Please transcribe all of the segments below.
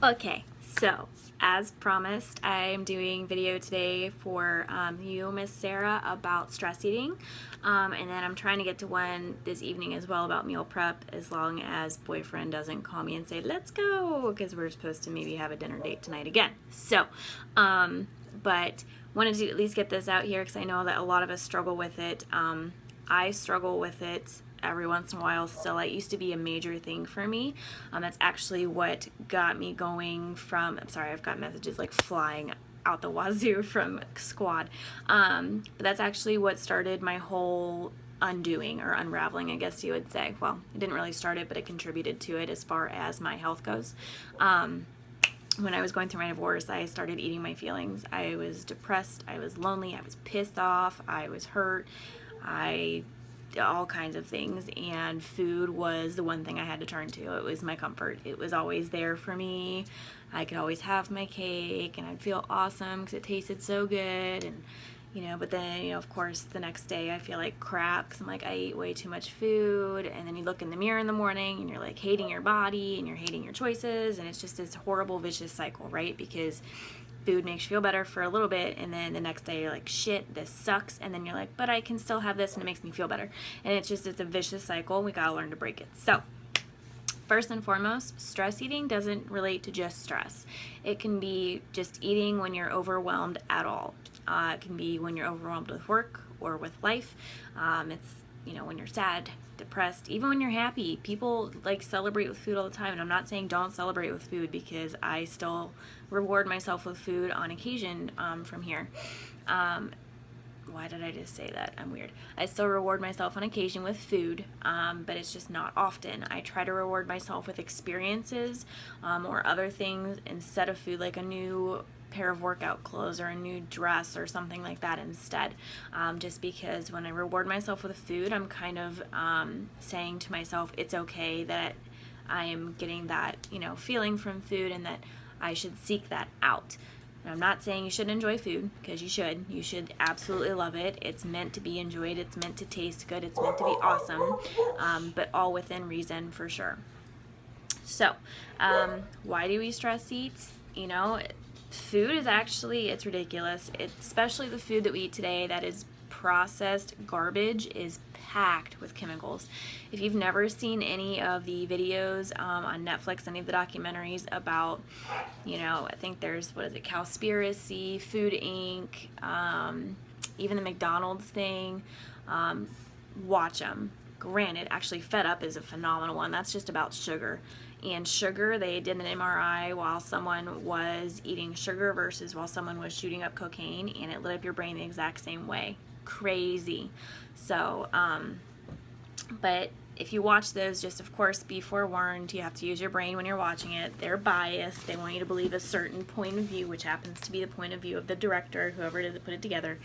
Okay, so as promised, I'm doing video today for you, Miss Sarah, about stress eating, and then I'm trying to get to one this evening as well about meal prep, as long as boyfriend doesn't call me and say let's go, because we're supposed to maybe have a dinner date tonight again. So, but wanted to at least get this out here because I know that a lot of us struggle with it. I struggle with it every once in a while still. It used to be a major thing for me. That's actually what got me going from, I'm sorry, I've got messages like flying out the wazoo from squad. But that's actually what started my whole undoing or unraveling, I guess you would say. Well, it didn't really start it, but it contributed to it as far as my health goes. When I was going through my divorce, I started eating my feelings. I was depressed, I was lonely, I was pissed off, I was hurt, all kinds of things, and food was the one thing I had to turn to. It was my comfort. It was always there for me. I could always have my cake and I'd feel awesome because it tasted so good, and but then, of course, the next day I feel like crap because I'm like, I ate way too much food. And then you look in the mirror in the morning and you're like hating your body and you're hating your choices, and it's just this horrible vicious cycle, right? Because food makes you feel better for a little bit, and then the next day you're like, shit, this sucks, and then you're like, but I can still have this and it makes me feel better. And it's a vicious cycle. We gotta learn to break it. So first and foremost, stress eating doesn't relate to just stress. It can be just eating when you're overwhelmed at all. It can be when you're overwhelmed with work or with life. It's when you're sad, depressed, even when you're happy. People like celebrate with food all the time, and I'm not saying don't celebrate with food, because I still reward myself with food on occasion from here. Why did I just say that? I'm weird. I still reward myself on occasion with food, but it's just not often. I try to reward myself with experiences or other things instead of food, like a new pair of workout clothes or a new dress or something like that instead. Just because when I reward myself with food, I'm kind of saying to myself it's okay that I am getting that feeling from food, and that I should seek that out. And I'm not saying you shouldn't enjoy food, because you should. You should absolutely love it. It's meant to be enjoyed. It's meant to taste good. It's meant to be awesome, but all within reason for sure. So, why do we stress eat? Food is actually, it's ridiculous. Especially the food that we eat today that is processed garbage is packed with chemicals. If you've never seen any of the videos on Netflix, any of the documentaries about, I think there's, Cowspiracy, Food Inc., even the McDonald's thing, watch them. Granted, actually, Fed Up is a phenomenal one. That's just about sugar. And sugar, they did an MRI while someone was eating sugar versus while someone was shooting up cocaine, and it lit up your brain the exact same way. Crazy. So, but if you watch those, just of course be forewarned, you have to use your brain when you're watching it. They're biased. They want you to believe a certain point of view, which happens to be the point of view of the director, whoever did put it together.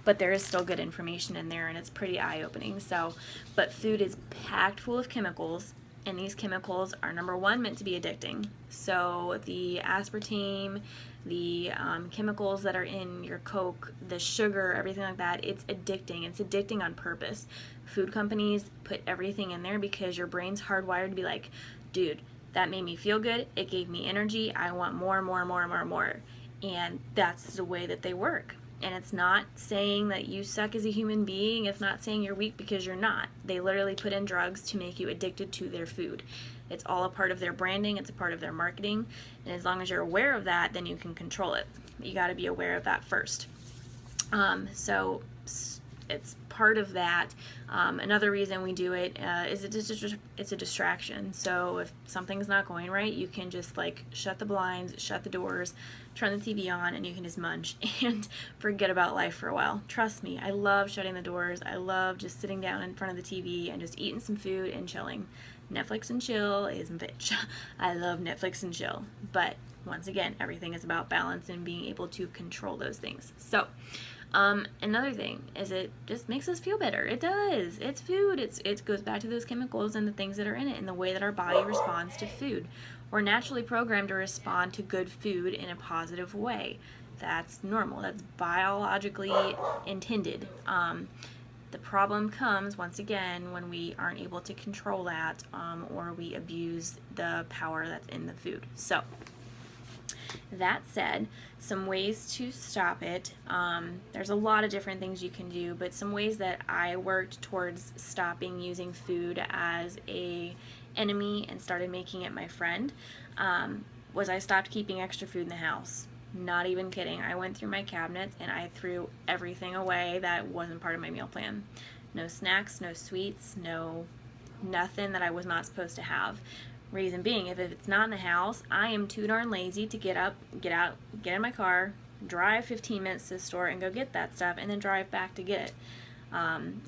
But there is still good information in there, and it's pretty eye-opening. So, but food is packed full of chemicals, and these chemicals are, number one, meant to be addicting. So the aspartame, the chemicals that are in your Coke, the sugar, everything like that, it's addicting. It's addicting on purpose. Food companies put everything in there because your brain's hardwired to be like, dude, that made me feel good. It gave me energy. I want more, more, more, more, more. And that's the way that they work. And it's not saying that you suck as a human being. It's not saying you're weak, because you're not. They literally put in drugs to make you addicted to their food. It's all a part of their branding. It's a part of their marketing. And as long as you're aware of that, then you can control it. You got to be aware of that first. So it's part of that. Another reason we do it is it's a distraction. So if something's not going right, you can just like shut the blinds, shut the doors, turn the TV on, and you can just munch and forget about life for a while. Trust me, I love shutting the doors. I love just sitting down in front of the TV and just eating some food and chilling. Netflix and chill is bitch. I love Netflix and chill. But once again, everything is about balance and being able to control those things. So, another thing is it just makes us feel better. It does. It's food. It goes back to those chemicals and the things that are in it and the way that our body responds to food. We're naturally programmed to respond to good food in a positive way. That's normal. That's biologically intended. The problem comes, once again, when we aren't able to control that or we abuse the power that's in the food. So, That said, some ways to stop it. There's a lot of different things you can do, but some ways that I worked towards stopping using food as a enemy and started making it my friend was I stopped keeping extra food in the house. Not even kidding. I went through my cabinets and I threw everything away that wasn't part of my meal plan. No snacks, no sweets, nothing that I was not supposed to have. Reason being, if it's not in the house, I am too darn lazy to get up, get out, get in my car, drive 15 minutes to the store and go get that stuff, and then drive back to get it.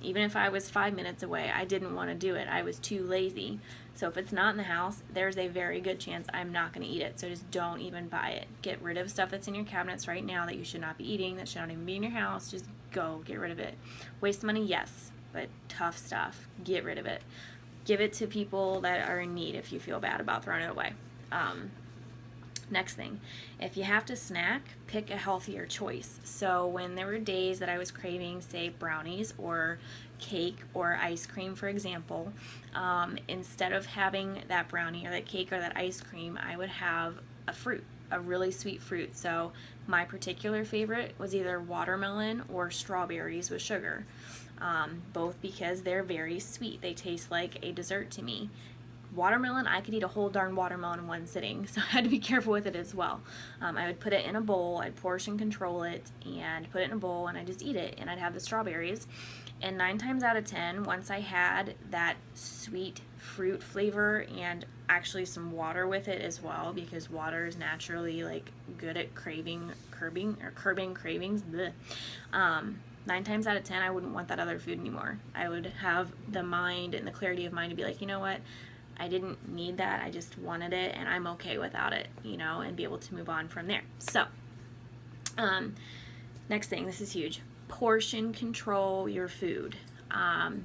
Even if I was 5 minutes away, I didn't want to do it. I was too lazy. So if it's not in the house, there's a very good chance I'm not going to eat it. So just don't even buy it. Get rid of stuff that's in your cabinets right now that you should not be eating, that should not even be in your house. Just go, get rid of it. Waste money, yes, but tough stuff, get rid of it. Give it to people that are in need if you feel bad about throwing it away. Next thing, if you have to snack, pick a healthier choice. So when there were days that I was craving, say, brownies or cake or ice cream, for example, instead of having that brownie or that cake or that ice cream, I would have a fruit, a really sweet fruit. So my particular favorite was either watermelon or strawberries with sugar, both because they're very sweet. They taste like a dessert to me. Watermelon, I could eat a whole darn watermelon in one sitting, so I had to be careful with it as well. I would put it in a bowl, I'd portion control it, and put it in a bowl, and I'd just eat it, and I'd have the strawberries. And 9 times out of 10, once I had that sweet fruit flavor and actually some water with it as well, because water is naturally like good at curbing cravings. 9 times out of 10, I wouldn't want that other food anymore. I would have the mind and the clarity of mind to be like, you know what? I didn't need that. I just wanted it, and I'm okay without it, and be able to move on from there. So, next thing, this is huge. Portion control your food.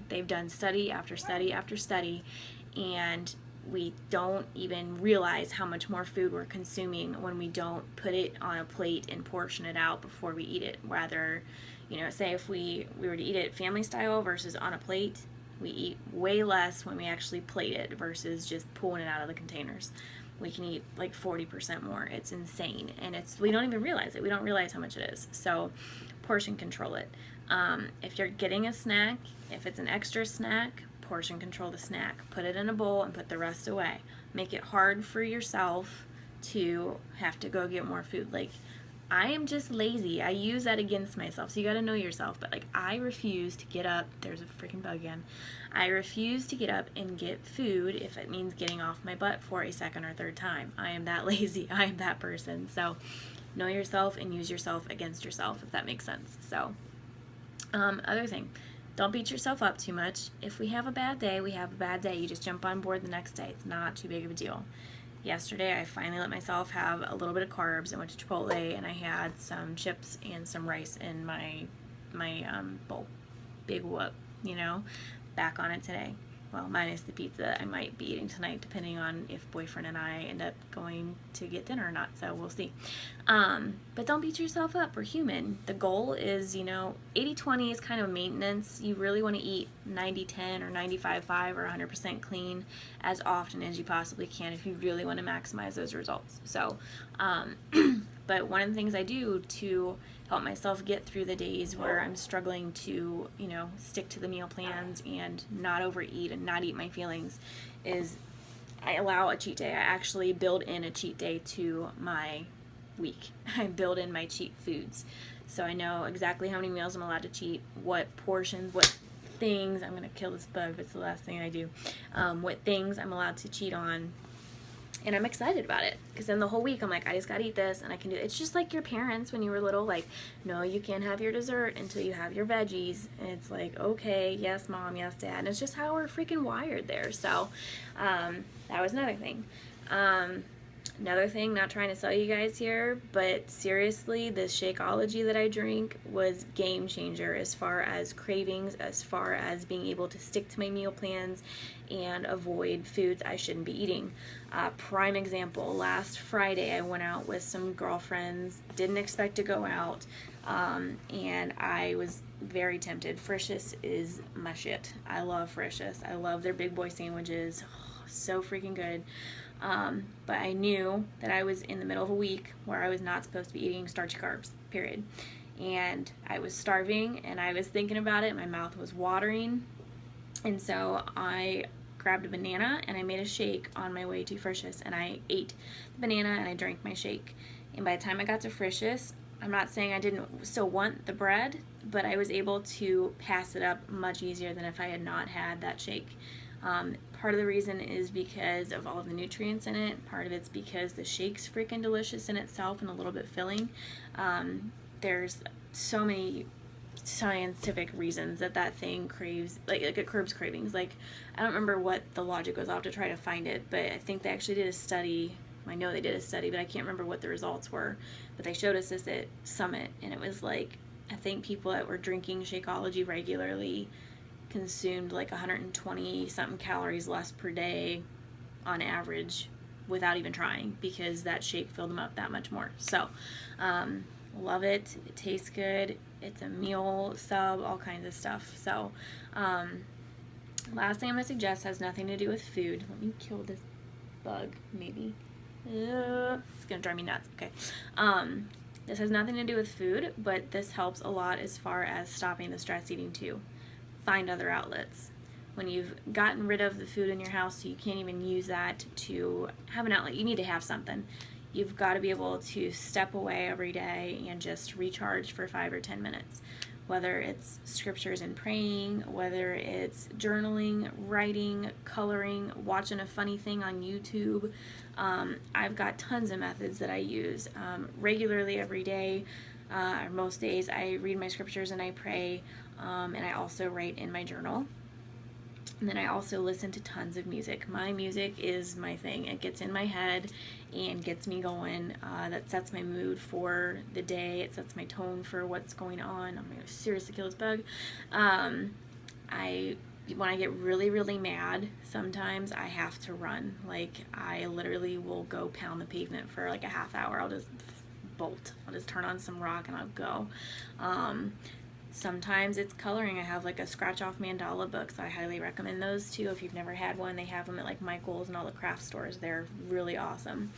They've done study after study after study, and we don't even realize how much more food we're consuming when we don't put it on a plate and portion it out before we eat it. Rather, say if we were to eat it family style versus on a plate, we eat way less when we actually plate it versus just pulling it out of the containers. We can eat like 40% more. It's insane, and we don't even realize it. We don't realize how much it is. So portion control it. If you're getting a snack, if it's an extra snack, portion control the snack. Put it in a bowl and put the rest away. Make it hard for yourself to have to go get more food. Like, I am just lazy. I use that against myself. So you got to know yourself. But I refuse to get up. There's a freaking bug again. I refuse to get up and get food if it means getting off my butt for a second or third time. I am that lazy. I am that person. So know yourself and use yourself against yourself, if that makes sense. So other thing, don't beat yourself up too much. If we have a bad day, we have a bad day. You just jump on board the next day. It's not too big of a deal. Yesterday, I finally let myself have a little bit of carbs. I went to Chipotle, and I had some chips and some rice in my bowl. Big whoop, back on it today. Well, minus the pizza I might be eating tonight, depending on if boyfriend and I end up going to get dinner or not, so we'll see. But don't beat yourself up. We're human. The goal is, 80-20 is kind of maintenance. You really want to eat 90-10 or 95-5 or 100% clean as often as you possibly can if you really want to maximize those results. So, but one of the things I do to help myself get through the days where I'm struggling to, stick to the meal plans and not overeat and not eat my feelings is I allow a cheat day. I actually build in a cheat day to my week. I build in my cheat foods. So I know exactly how many meals I'm allowed to cheat, what portions, what things, I'm going to kill this bug, but it's the last thing I do, what things I'm allowed to cheat on. And I'm excited about it because then the whole week I'm like, I just gotta eat this and I can do it. It's just like your parents when you were little, like, no, you can't have your dessert until you have your veggies. And it's like, okay, yes, mom, yes, dad. And it's just how we're freaking wired there. So that was another thing. Another thing, not trying to sell you guys here, but seriously, this Shakeology that I drink was game changer as far as cravings, as far as being able to stick to my meal plans and avoid foods I shouldn't be eating. Prime example, last Friday I went out with some girlfriends, didn't expect to go out, and I was very tempted. Frisch's is my shit. I love Frisch's. I love their big boy sandwiches. Oh, so freaking good. But I knew that I was in the middle of a week where I was not supposed to be eating starchy carbs, period. And I was starving, and I was thinking about it. My mouth was watering. And so I grabbed a banana and I made a shake on my way to Frisch's, and I ate the banana and I drank my shake. And by the time I got to Frisch's, I'm not saying I didn't still want the bread, but I was able to pass it up much easier than if I had not had that shake. Part of the reason is because of all of the nutrients in it. Part of it's because the shake's freaking delicious in itself and a little bit filling. There's so many scientific reasons that thing craves, like it curbs cravings. Like, I don't remember what the logic was. I'll have to try to find it, but I think they actually did a study. I know they did a study, but I can't remember what the results were. But they showed us this at Summit, and it was like, I think people that were drinking Shakeology regularly consumed like 120 something calories less per day on average without even trying, because that shake filled them up that much more. So love it. It tastes good. It's a meal sub, all kinds of stuff. So last thing I'm going to suggest has nothing to do with food. Let me kill this bug, maybe. It's going to drive me nuts. Okay. This has nothing to do with food, but this helps a lot as far as stopping the stress eating too. Find other outlets. When you've gotten rid of the food in your house, so you can't even use that to have an outlet, you need to have something. You've got to be able to step away every day and just recharge for 5 or 10 minutes. Whether it's scriptures and praying, whether it's journaling, writing, coloring, watching a funny thing on YouTube. I've got tons of methods that I use regularly every day. Most days I read my scriptures and I pray, and I also write in my journal. And then I also listen to tons of music. My music is my thing. It gets in my head and gets me going. That sets my mood for the day. It sets my tone for what's going on. I'm going to seriously kill this bug. When I get really, really mad, sometimes I have to run. Like, I literally will go pound the pavement for like a half hour. I'll just bolt. I'll just turn on some rock and I'll go. Sometimes it's coloring. I have like a scratch off mandala book, so I highly recommend those too. If you've never had one, they have them at like Michael's and all the craft stores. They're really awesome.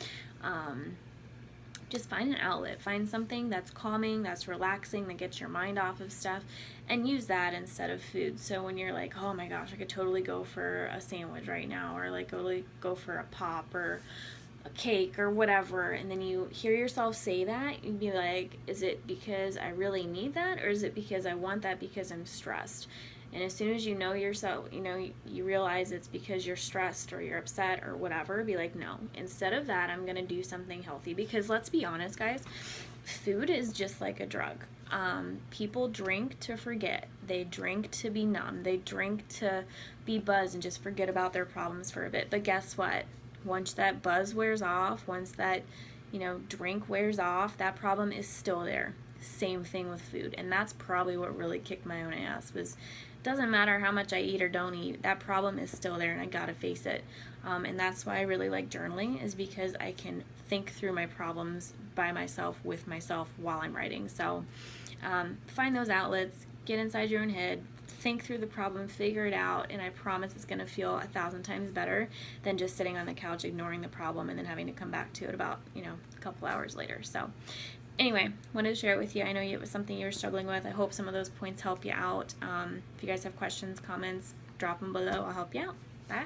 Just find an outlet. Find something that's calming, that's relaxing, that gets your mind off of stuff, and use that instead of food. So when you're like, oh my gosh, I could totally go for a sandwich right now, or like totally go for a pop or a cake or whatever, and then you hear yourself say that, you'd be like, is it because I really need that, or is it because I want that because I'm stressed? And as soon as you know yourself, you realize it's because you're stressed or you're upset or whatever, be like, no, instead of that, I'm gonna do something healthy. Because let's be honest, guys, food is just like a drug. People drink to forget. They drink to be numb. They drink to be buzzed and just forget about their problems for a bit. But guess what? Once that buzz wears off, once that, drink wears off, that problem is still there. Same thing with food. And that's probably what really kicked my own ass, was it doesn't matter how much I eat or don't eat, that problem is still there and I gotta face it. And that's why I really like journaling, is because I can think through my problems by myself, with myself, while I'm writing. So find those outlets, get inside your own head, think through the problem, figure it out, and I promise it's going to feel 1,000 times better than just sitting on the couch ignoring the problem and then having to come back to it about, a couple hours later. So anyway, wanted to share it with you. I know it was something you were struggling with. I hope some of those points help you out. If you guys have questions, comments, drop them below. I'll help you out. Bye.